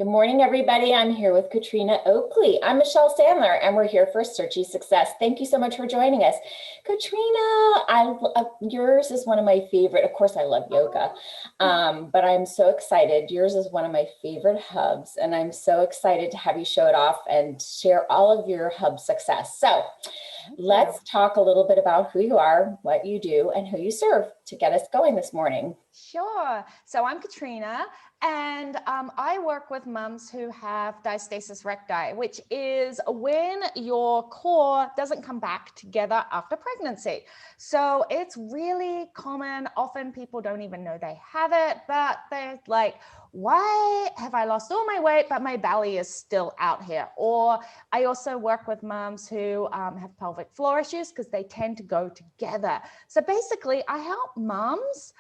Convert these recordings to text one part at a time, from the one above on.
Good morning, everybody. I'm here with Katrina Oakley. I'm Michelle Sandler, and we're here for Searchie Success. Thank you so much for joining us. Katrina, yours is one of my favorite. Of course, I love yoga, but I'm so excited. Yours is one of my favorite hubs, and I'm so excited to have you show it off and share all of your hub success. So let's talk a little bit about who you are, what you do, and who you serve to get us going this morning. Sure. So I'm Katrina, and I work with mums who have diastasis recti, which is when your core doesn't come back together after pregnancy. So it's really common. Often people don't even know they have it, but they're like, why have I lost all my weight, but my belly is still out here? Or I also work with mums who have pelvic floor issues because they tend to go together. So basically, I help mums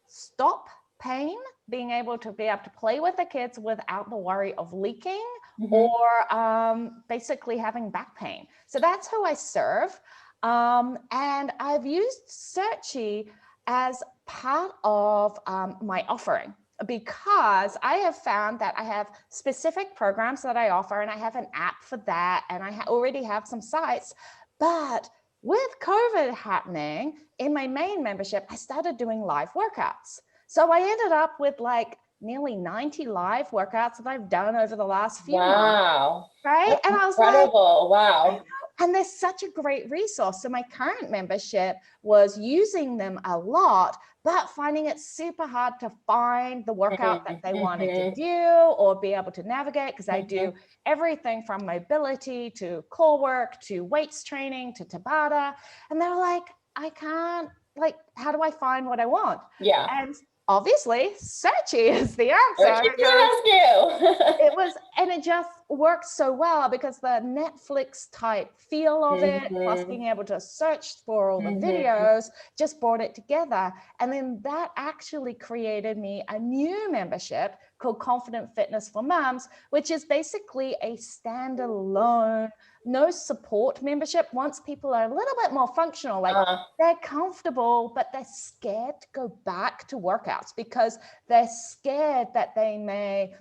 stop pain, being able to play with the kids without the worry of leaking or basically having back pain. So that's who I serve. And I've used Searchie as part of my offering, because I have found that I have specific programs that I offer, and I have an app for that, and I already have some sites. But with COVID happening in my main membership, I started doing live workouts. So I ended up with like nearly 90 live workouts that I've done over the last few months. Right? That's and I was incredible. like, wow. And they're such a great resource. So my current membership was using them a lot, but finding it super hard to find the workout that they wanted to do or be able to navigate, because I do everything from mobility to core work to weights training to Tabata. And they're like, I can't, like, how do I find what I want? Yeah. And obviously, Searchie is the answer. Searchie to the rescue. And it just works so well because the Netflix type feel of it, plus being able to search for all the videos, just brought it together. And then that actually created me a new membership called Confident Fitness for Moms, which is basically a standalone, no support membership. Once people are a little bit more functional, like they're comfortable, but they're scared to go back to workouts because they're scared that they may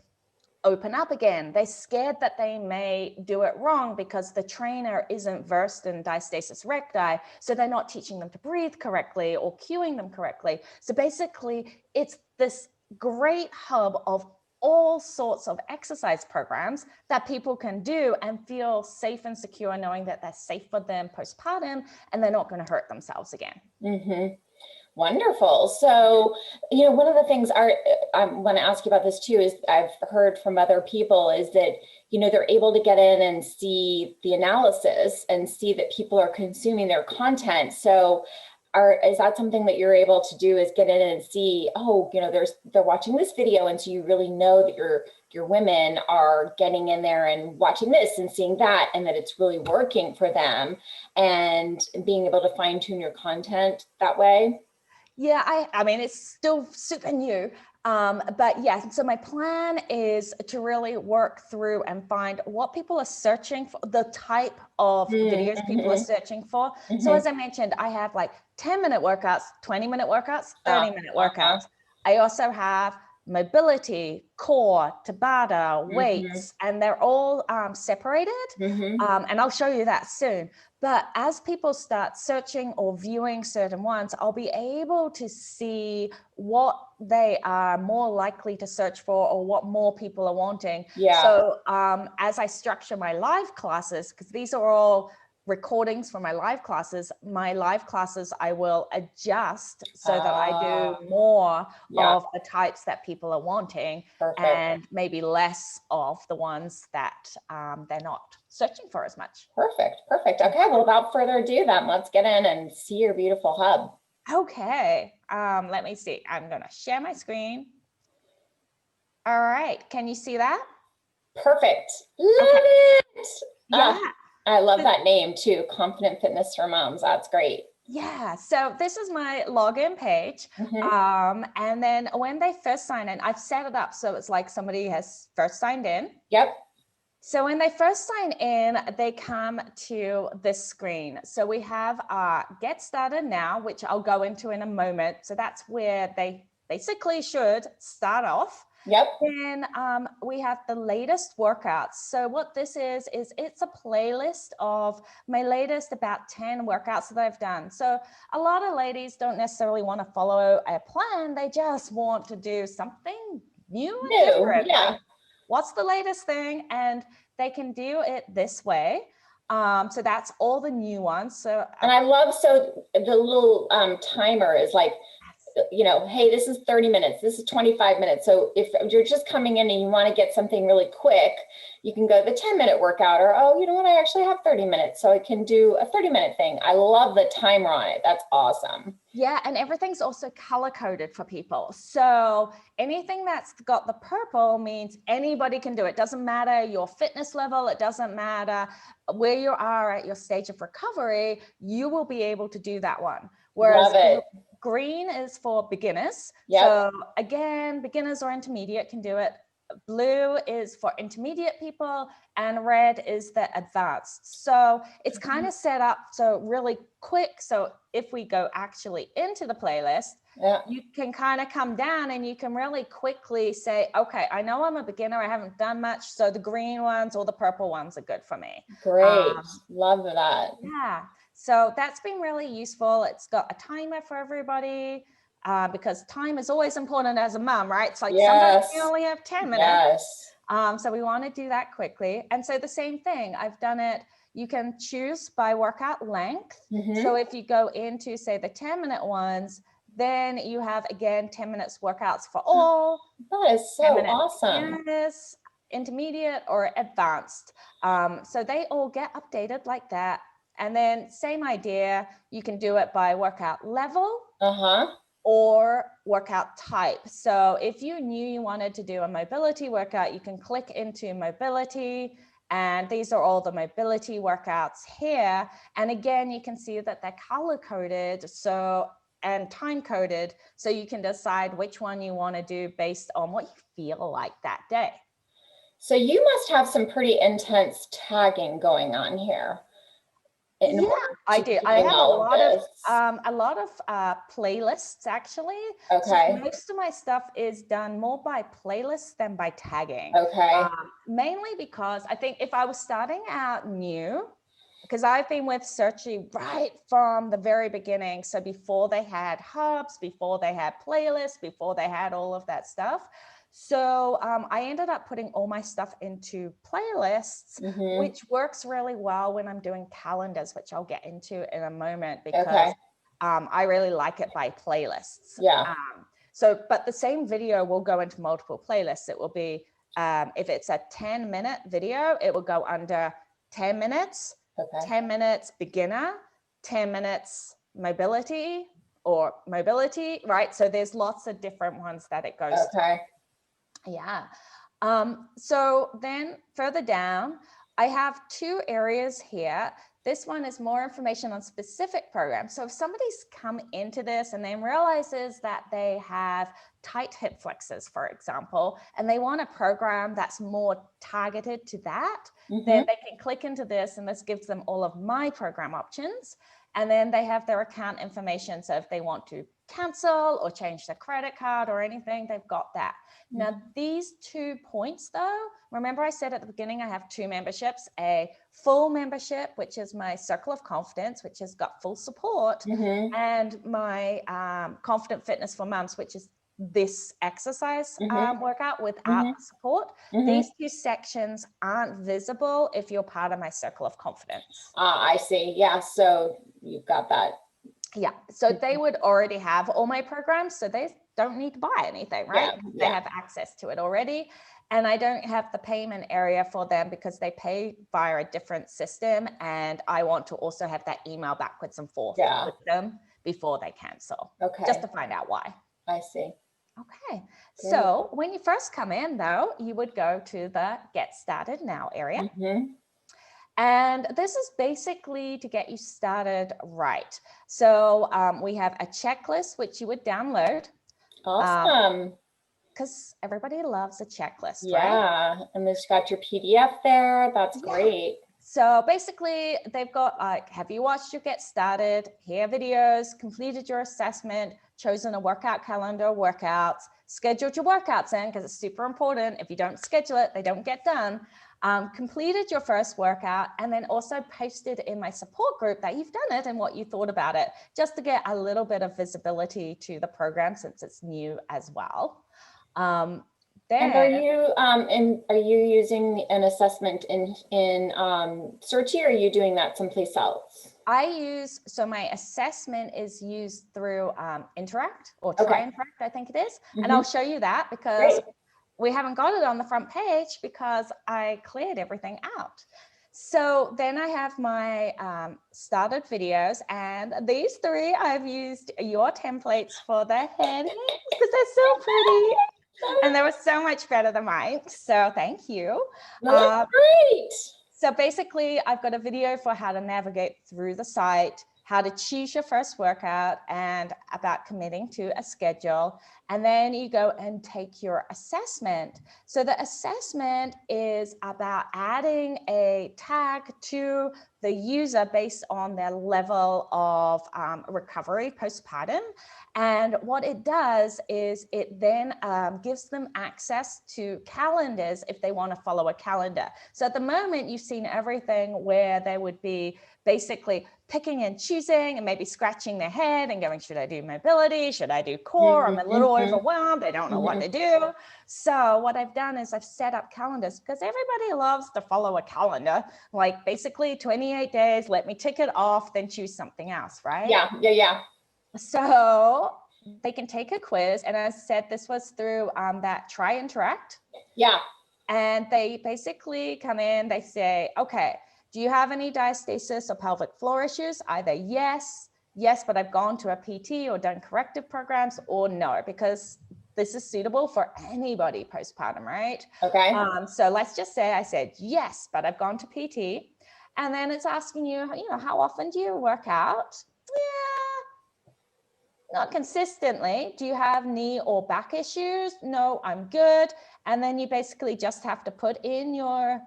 open up again. They're scared that they may do it wrong because the trainer isn't versed in diastasis recti. So they're not teaching them to breathe correctly or cueing them correctly. So basically, it's this great hub of all sorts of exercise programs that people can do and feel safe and secure, knowing that they're safe for them postpartum and they're not going to hurt themselves again. Wonderful. So, one of the things I want to ask you about this too is I've heard from other people is that, they're able to get in and see the analysis and see that people are consuming their content. So is that something that you're able to do, is get in and see, they're watching this video. And so you really know that your women are getting in there and watching this and seeing that, and that it's really working for them, and being able to fine tune your content that way? Yeah, I mean, it's still super new. But yeah, so my plan is to really work through and find what people are searching for, the type of videos people are searching for. So as I mentioned, I have like 10-minute workouts, 20-minute workouts, 30-minute workouts. I also have mobility, core, Tabata, weights, and they're all separated. And I'll show you that soon. But as people start searching or viewing certain ones, I'll be able to see what they are more likely to search for or what more people are wanting. Yeah. So as I structure my live classes, because these are all recordings for my live classes I will adjust so that I do more of the types that people are wanting. Perfect. And maybe less of the ones that they're not searching for as much. Perfect. Okay, well, without further ado then, let's get in and see your beautiful hub. Okay, let me see. I'm gonna share my screen. All right, can you see that? Perfect. Love it. Yeah. I love that name too, Confident Fitness for Moms. That's great. Yeah, so this is my login page. And then when they first sign in, I've set it up so it's like somebody has first signed in. Yep. So when they first sign in, they come to this screen. So we have Get Started Now, which I'll go into in a moment. So that's where they basically should start off. Yep. Then we have the latest workouts. So what this is it's a playlist of my latest about 10 workouts that I've done. So a lot of ladies don't necessarily want to follow a plan. They just want to do something new and different. Yeah. Like, what's the latest thing? And they can do it this way. So that's all the new ones. So and I love, so the little timer is like, you know, hey, this is 30 minutes, this is 25 minutes. So if you're just coming in and you want to get something really quick, you can go the 10-minute workout, or, oh, you know what, I actually have 30 minutes, so I can do a 30-minute thing. I love the timer on it. That's awesome. Yeah, and everything's also color coded for people. So anything that's got the purple means anybody can do it. Doesn't matter your fitness level. It doesn't matter where you are at your stage of recovery. You will be able to do that one. Whereas Love it. green is for beginners. Yep. So again, beginners or intermediate can do it. Blue is for intermediate people, and red is the advanced. So it's kind of set up so really quick. So if we go actually into the playlist, you can kind of come down and you can really quickly say, okay, I know I'm a beginner, I haven't done much, so the green ones or the purple ones are good for me. Great. Love that. Yeah, so that's been really useful. It's got a timer for everybody. Because time is always important as a mom, right? It's like sometimes you only have 10 minutes. So we want to do that quickly. And so the same thing, I've done it. You can choose by workout length. So if you go into, say, the 10-minute ones, then you have, again, 10 minutes workouts for all. That is so awesome. Beginners, intermediate, or advanced. So they all get updated like that. And then same idea, you can do it by workout level. Or workout type. So if you knew you wanted to do a mobility workout, you can click into mobility, and these are all the mobility workouts here. And again, you can see that they're color coded, so, and time coded, so you can decide which one you want to do based on what you feel like that day. So you must have some pretty intense tagging going on here. Yeah, I do. I have a lot of playlists, actually. Okay. So most of my stuff is done more by playlists than by tagging. Okay. Mainly because I think if I was starting out new, because I've been with Searchie right from the very beginning. So before they had hubs, before they had playlists, before they had all of that stuff. So I ended up putting all my stuff into playlists, which works really well when I'm doing calendars, which I'll get into in a moment, because I really like it by playlists. Yeah. So, but the same video will go into multiple playlists. It will be, if it's a 10-minute video, it will go under 10 minutes, 10 minutes beginner, 10 minutes mobility, or mobility, right? So there's lots of different ones that it goes to. Yeah. So then further down, I have two areas here. This one is more information on specific programs. So if somebody's come into this and then realizes that they have tight hip flexors, for example, and they want a program that's more targeted to that, then they can click into this, and this gives them all of my program options. And then they have their account information. So if they want to cancel or change their credit card or anything, they've got that. Now, these 2 points though, remember I said at the beginning, I have 2 memberships, a full membership, which is my Circle of Confidence, which has got full support, and my Confident Fitness for Mums, which is this exercise workout without support. These 2 sections aren't visible if you're part of my Circle of Confidence. I see. Yeah. So you've got that. Yeah. So they would already have all my programs, so they don't need to buy anything, right? They have access to it already. And I don't have the payment area for them because they pay via a different system. And I want to also have that email backwards and forth with them before they cancel. Just to find out why. I see. Okay. So when you first come in though, you would go to the Get Started Now area. And this is basically to get you started right. So we have a checklist, which you would download. Awesome. Because everybody loves a checklist, right? Yeah. And it's got your PDF there. That's great. So basically they've got like, have you watched your Get Started, here videos, completed your assessment, chosen a workout calendar, workouts, scheduled your workouts in because it's super important. If you don't schedule it, they don't get done. Completed your first workout, and then also posted in my support group that you've done it and what you thought about it, just to get a little bit of visibility to the program since it's new as well. And are you using an assessment in Searchie, or are you doing that someplace else? So my assessment is used through Interact or Try Interact, I think it is. And I'll show you that because we haven't got it on the front page because I cleared everything out. So then I have my started videos, and these three, I've used your templates for the head because they're so pretty. And they were so much better than mine. So thank you. That's great. So basically, I've got a video for how to navigate through the site, how to choose your first workout, and about committing to a schedule. And then you go and take your assessment. So the assessment is about adding a tag to the user based on their level of recovery postpartum. And what it does is it then gives them access to calendars if they want to follow a calendar. So at the moment, you've seen everything where they would be basically picking and choosing and maybe scratching their head and going, should I do mobility? Should I do core? I'm a little overwhelmed. I don't know what to do. So what I've done is I've set up calendars because everybody loves to follow a calendar, like basically 28 days, let me tick it off, then choose something else, right? Yeah. So they can take a quiz. And as I said, this was through that Try Interact. Yeah. And they basically come in, they say, okay, do you have any diastasis or pelvic floor issues? Either yes, but I've gone to a PT or done corrective programs, or no, because this is suitable for anybody postpartum, right? Okay. So let's just say I said yes, but I've gone to PT. And then it's asking you, how often do you work out? Yeah, not consistently. Do you have knee or back issues? No, I'm good. And then you basically just have to put in your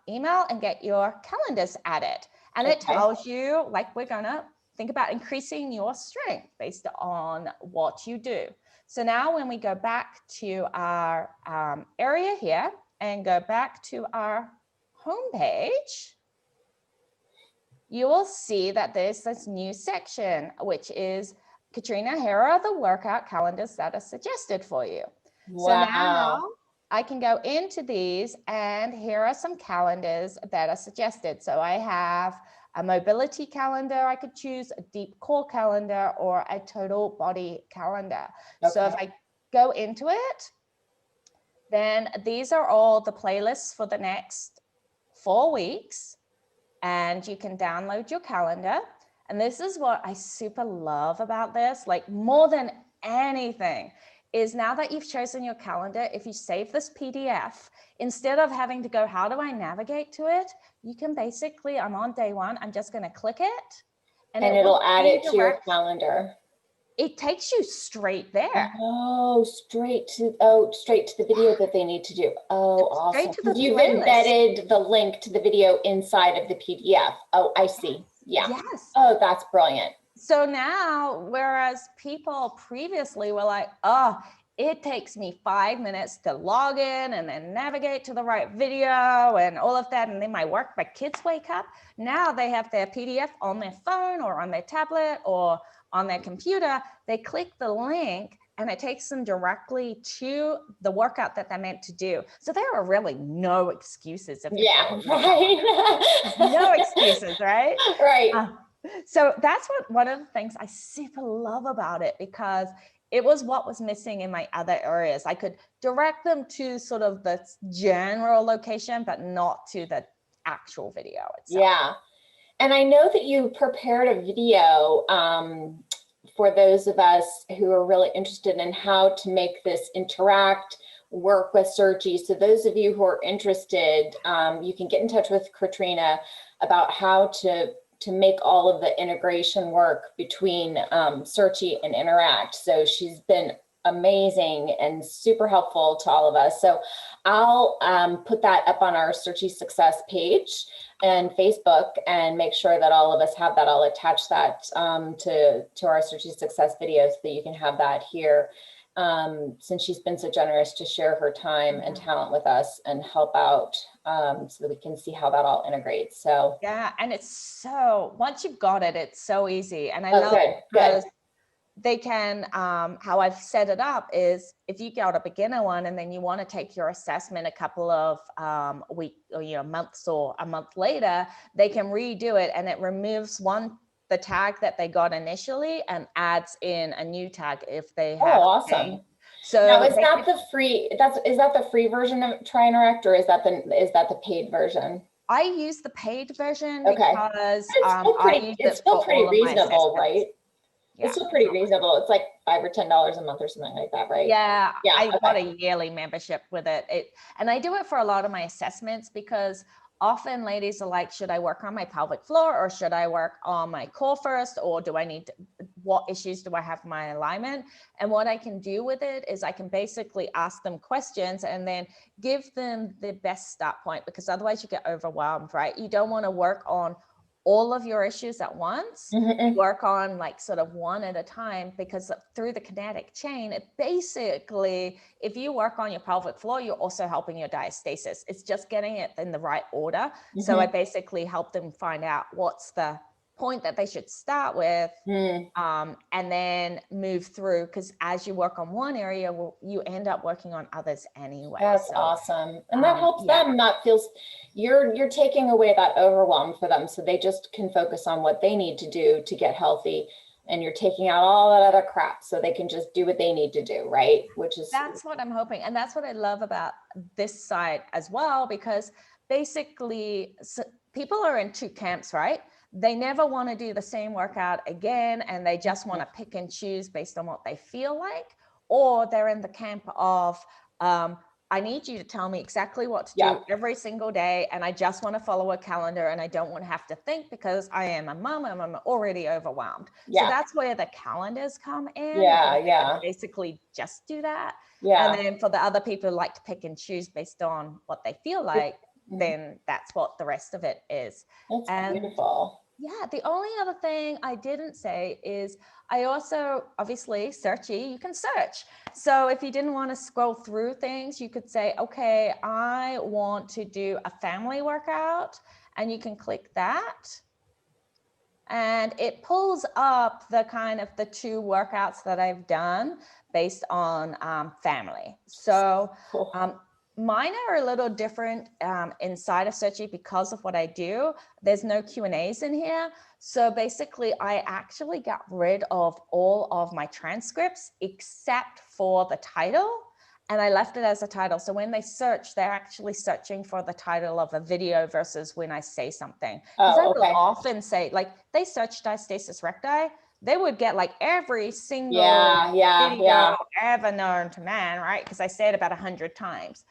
email and get your calendars added. And it tells you, like, we're gonna think about increasing your strength based on what you do. So now when we go back to our area here and go back to our homepage, you will see that there's this new section, which is, Katrina, here are the workout calendars that are suggested for you. Wow. So now I can go into these, and here are some calendars that are suggested. So I have a mobility calendar I could choose, a deep core calendar, or a total body calendar. So if I go into it, then these are all the playlists for the next 4 weeks, and you can download your calendar. And this is what I super love about this, like more than anything, is now that you've chosen your calendar, if you save this PDF, instead of having to go, how do I navigate to it? You can basically, I'm on day one, I'm just going to click it. And it'll add it to your calendar. It takes you straight there. Oh, straight to the video that they need to do. Oh, awesome. You've embedded the link to the video inside of the PDF. Oh, I see. Yeah. Yes. Oh, that's brilliant. So now, whereas people previously were like, oh, it takes me 5 minutes to log in and then navigate to the right video and all of that, and then my kids wake up. Now they have their PDF on their phone or on their tablet or on their computer. They click the link and it takes them directly to the workout that they're meant to do. So there are really no excuses. Yeah, right. No excuses, right? Right. So that's one of the things I super love about it, because it was what was missing in my other areas. I could direct them to sort of the general location, but not to the actual video itself. Yeah. And I know that you prepared a video for those of us who are really interested in how to make this interact, work with Searchie. So those of you who are interested, you can get in touch with Katrina about how to make all of the integration work between Searchie and Interact. So she's been amazing and super helpful to all of us. So I'll put that up on our Searchie Success page and Facebook and make sure that all of us have that. I'll attach that to our Searchie Success video so that you can have that here. Since she's been so generous to share her time and talent with us and help out, so that we can see how that all integrates. So yeah, and it's so, once you've got it, it's so easy. And I love good, it because they can, how I've set it up is if you got a beginner one and then you want to take your assessment a couple of weeks or months or a month later, they can redo it, and it removes the tag that they got initially and adds in a new tag if they have. Oh, awesome. So now, is that the free? Is that the free version of Try Interact, or is that the paid version? I use the paid version Okay. because it's still pretty reasonable, right? Yeah. It's still pretty reasonable. It's like $5 or $10 a month or something like that, right? Yeah, Yeah. I got a yearly membership with it. And I do it for a lot of my assessments because often ladies are like, should I work on my pelvic floor or should I work on my core first? Or what issues do I have in my alignment? And what I can do with it is I can basically ask them questions and then give them the best start point, because otherwise you get overwhelmed, right? You don't want to work on all of your issues at once. Mm-hmm. Work on like sort of one at a time, because through the kinetic chain, it basically, if you work on your pelvic floor, you're also helping your diastasis. It's just getting it in the right order. Mm-hmm. So I basically help them find out what's the point that they should start with, and then move through, because as you work on one area, you end up working on others anyway. That's awesome. And that helps them not feel, you're taking away that overwhelm for them, so they just can focus on what they need to do to get healthy, and you're taking out all that other crap so they can just do what they need to do, right? That's what I'm hoping. And that's what I love about this site as well, because basically people are in two camps, right? They never want to do the same workout again, and they just want to pick and choose based on what they feel like. Or they're in the camp of, I need you to tell me exactly what to do every single day, and I just want to follow a calendar, and I don't want to have to think because I am a mom and I'm already overwhelmed. So that's where the calendars come in. Basically just do that. And then for the other people who like to pick and choose based on what they feel like, then that's what the rest of it is. That's beautiful. Yeah, the only other thing I didn't say is I also, obviously, Searchie, you can search. So if you didn't want to scroll through things, you could say, okay, I want to do a family workout, and you can click that. And it pulls up the kind of the 2 workouts that I've done based on family. So mine are a little different inside of Searchie because of what I do. There's no Q&As in here. So basically, I actually got rid of all of my transcripts except for the title, and I left it as a title. So when they search, they're actually searching for the title of a video versus when I say something. Because I will often say, like, they search diastasis recti, they would get like every single video ever known to man, right? Because I say it about 100 times.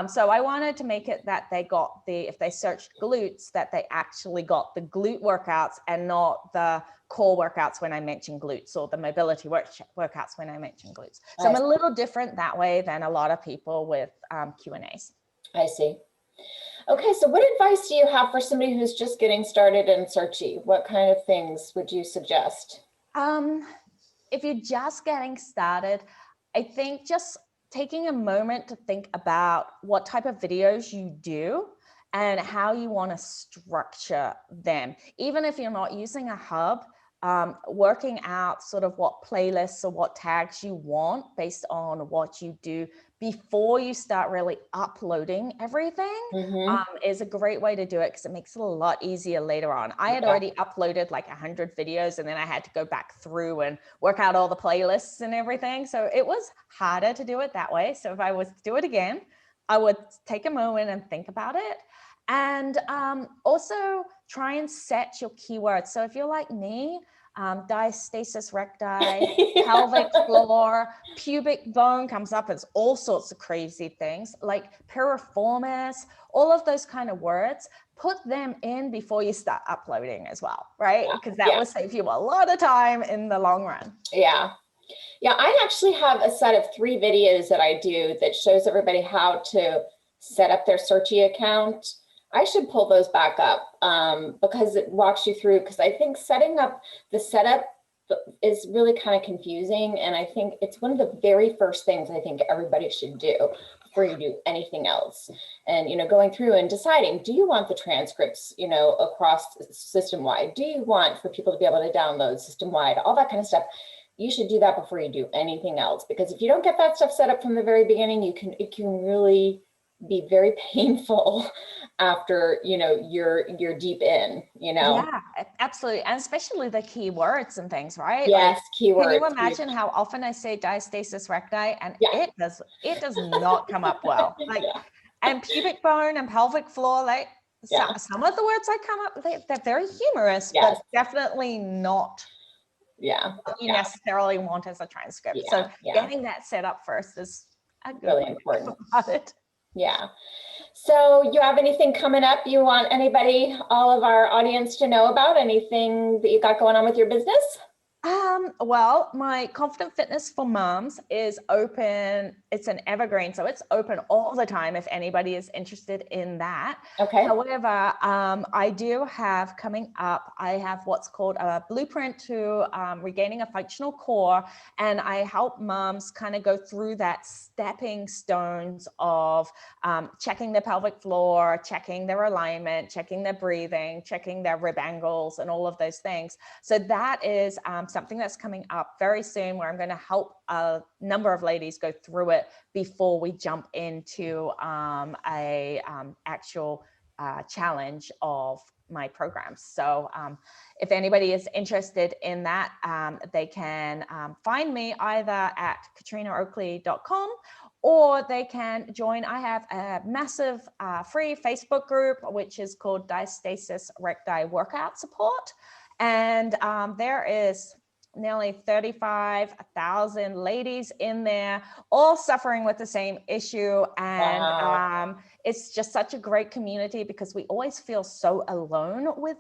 So I wanted to make it that they got if they searched glutes, that they actually got the glute workouts and not the core workouts when I mention glutes, or the mobility workouts when I mention glutes. So I'm a little different that way than a lot of people with Q&As. I see. Okay, so what advice do you have for somebody who's just getting started in Searchie? What kind of things would you suggest? If you're just getting started, I think just taking a moment to think about what type of videos you do and how you want to structure them. Even if you're not using a hub, working out sort of what playlists or what tags you want based on what you do before you start really uploading everything is a great way to do it, because it makes it a lot easier later on. I had already uploaded like 100 videos, and then I had to go back through and work out all the playlists and everything. So it was harder to do it that way. So if I was to do it again, I would take a moment and think about it. And also try and set your keywords. So if you're like me, diastasis recti, pelvic floor, pubic bone comes up as all sorts of crazy things, like piriformis, all of those kind of words, put them in before you start uploading as well, right? Because that will save you a lot of time in the long run. Yeah, I actually have a set of 3 videos that I do that shows everybody how to set up their Searchie account. I should pull those back up because it walks you through, because I think setting up the setup is really kind of confusing. And I think it's one of the very first things I think everybody should do before you do anything else. And, you know, going through and deciding, do you want the transcripts, you know, across system-wide? Do you want for people to be able to download system-wide? All that kind of stuff. You should do that before you do anything else, because if you don't get that stuff set up from the very beginning, it can really be very painful after, you know, you're deep in, you know. Yeah, absolutely. And especially the keywords and things, right? Yes, keywords. Can you imagine how often I say diastasis recti and it does not come up well. Like, and pubic bone and pelvic floor, like some of the words I come up, they're very humorous, but definitely not what you necessarily want as a transcript. So getting that set up first is a good really important about it. Yeah. So you have anything coming up you want anybody, all of our audience, to know about? Anything that you got going on with your business? Well, my Confident Fitness for Moms is open. It's an evergreen, so it's open all the time if anybody is interested in that. Okay. However, I do have coming up, I have what's called a blueprint to regaining a functional core. And I help moms kind of go through that stepping stones of checking their pelvic floor, checking their alignment, checking their breathing, checking their rib angles, and all of those things. So that is something that's coming up very soon, where I'm going to help a number of ladies go through it before we jump into actual challenge of my programs. So if anybody is interested in that, they can find me either at katrinaoakley.com, or they can join. I have a massive free Facebook group, which is called Diastasis Recti Workout Support. And there is nearly 35,000 ladies in there, all suffering with the same issue. And it's just such a great community, because we always feel so alone with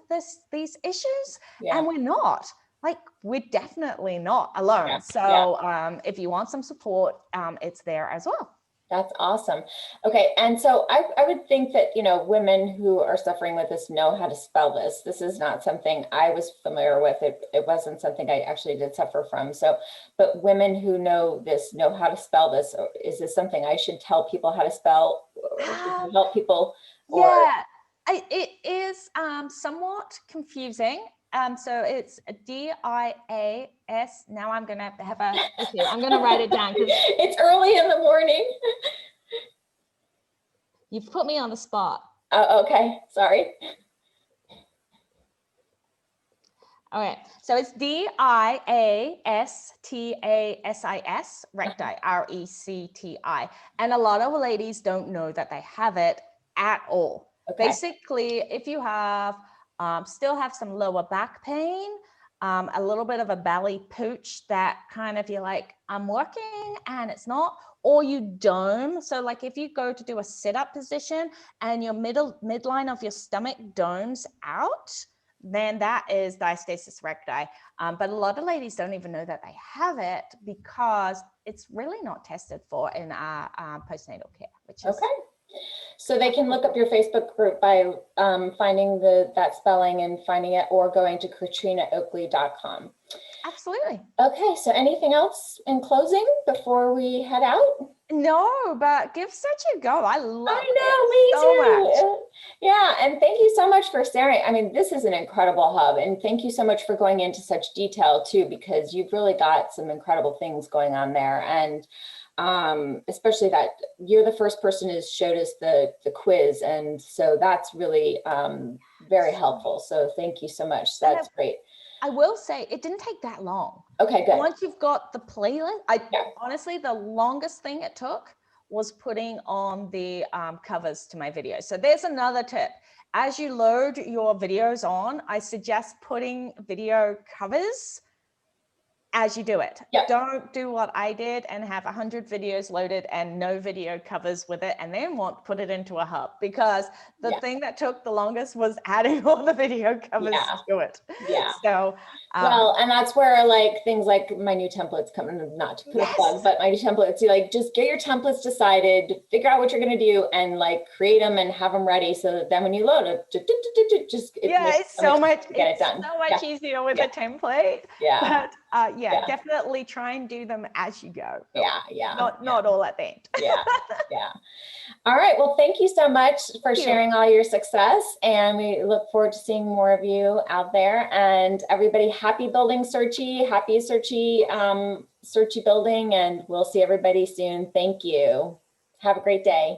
these issues. And we're not. Like, we're definitely not alone. So if you want some support, it's there as well. That's awesome. Okay. And so I would think that, you know, women who are suffering with this know how to spell this. This is not something I was familiar with. It wasn't something I actually did suffer from. So, but women who know this, know how to spell this. Is this something I should tell people how to spell, or should you help people? Or... Yeah, it is somewhat confusing. So it's D-I-A-S. Now I'm going to have a, I'm going to write it down. It's early in the morning. You've put me on the spot. Okay. Sorry. All right. So it's D-I-A-S-T-A-S-I-S, recti, R-E-C-T-I. And a lot of ladies don't know that they have it at all. Okay. Basically, if you have still have some lower back pain, a little bit of a belly pooch that kind of, you're like, I'm working and it's not, or you dome. So like if you go to do a sit-up position and your midline of your stomach domes out, then that is diastasis recti. But a lot of ladies don't even know that they have it, because it's really not tested for in our postnatal care, which is... Okay. So they can look up your Facebook group by finding that spelling and finding it, or going to katrinaoakley.com. Absolutely. Okay, so anything else in closing before we head out? No, but give Searchie a go. I love it so much. Yeah, and thank you so much for sharing. I mean, this is an incredible hub, and thank you so much for going into such detail too, because you've really got some incredible things going on there. And especially that you're the first person who showed us the quiz, and so that's really very helpful. So thank you so much. That's great. I will say it didn't take that long. Okay, good. Once you've got the playlist, honestly, the longest thing it took was putting on the covers to my videos. So there's another tip. As you load your videos on, I suggest putting video covers as you do it. Yep. Don't do what I did and have 100 videos loaded and no video covers with it, and then put it into a hub, because the thing that took the longest was adding all the video covers to it. Yeah. So, well, and that's where like things like my new templates come in, not to put a plug, but my new templates, you like just get your templates decided, figure out what you're going to do, and like create them and have them ready, so that then when you load it, it's so much to get it done. So much easier with a template. Yeah. But definitely try and do them as you go. Not all at the end. Yeah. All right. Well, thank you so much for sharing all your success, and we look forward to seeing more of you out there. And everybody, happy building Searchie, happy Searchie, Searchie building, and we'll see everybody soon. Thank you. Have a great day.